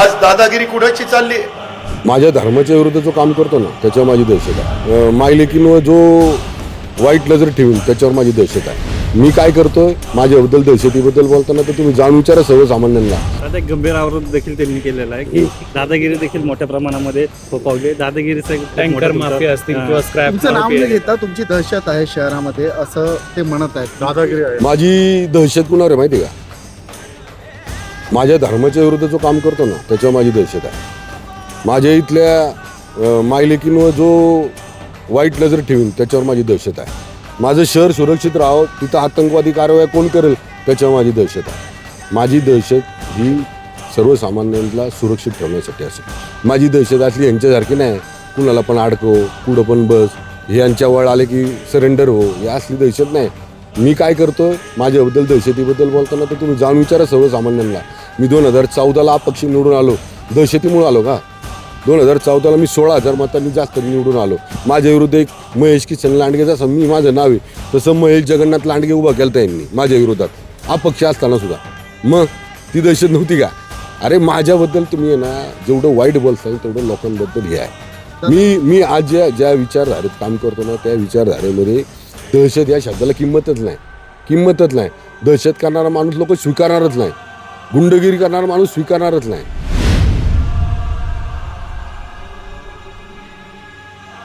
आज दादागिरी कुणाची चालली? माझ्या धर्माच्या विरुद्ध जो काम करतो ना त्याच्यावर माझी दहशत आहे. मायलेकींवर जो वाईट नजर ठेवून त्याच्यावर माझी दहशत आहे. मी काय करतोय माझ्याबद्दल दहशतीबद्दल बोलताना तर तुम्ही जाणून विचारा सर्वसामान्यांना. आता एक गंभीर आरोप देखील त्यांनी केलेला आहे की दादागिरी देखील मोठ्या प्रमाणामध्ये फोफावली. दादागिरीचा टँकर माफिया असतील किंवा स्क्रॅप तुमचं नाव न घेता तुमची दहशत आहे शहरामध्ये असं ते म्हणत आहेत. दादागिरी आहे. माझी दहशत कुणावर आहे माहिती आहे का? माझ्या धर्माच्या विरुद्ध जो काम करतो ना त्याच्यावर माझी दहशत आहे. माझ्या इथल्या मायलेकींवर जो वाईट नजर ठेवून त्याच्यावर माझी दहशत आहे. माझं शहर सुरक्षित राहावं, तिथं आतंकवादी कारवाया कोण करेल त्याच्यावर माझी दहशत आहे. माझी दहशत ही सर्वसामान्यांना सुरक्षित ठेवण्यासाठी असेल. माझी दहशत असली यांच्यासारखी नाही कुणाला पण अडकव, कुठं पण बस, हे यांच्या वळ आले की सरेंडर हो, हे असली दहशत नाही. मी काय करतोय माझ्याबद्दल दहशतीबद्दल बोलताना तर तुम्ही जाणून विचारा सर्वसामान्यांना. मी 2014ला अपक्ष निवडून आलो, दहशतीमुळे आलो का? 2014ला मी 16,000 मतांनी जास्त निवडून आलो. माझ्या विरुद्ध एक महेश किसन लांडगे, जसं मी माझं नाव आहे तसं महेश जगन्नाथ लांडगे उभा केलं त्यांनी माझ्या विरोधात अपक्ष असताना सुद्धा. मग ती दहशत नव्हती का? अरे माझ्याबद्दल तुम्ही आहे ना जेवढं वाईट बोलताय तेवढं लोकांबद्दल हे आहे. मी आज ज्या विचारधारेत काम करतो ना त्या विचारधारेमध्ये दहशत या शब्दाला किंमतच नाही. दहशत करणारा माणूस लोक स्वीकारणारच नाही. गुंडगिरी करणारा माणूस स्वीकारणारच नाही.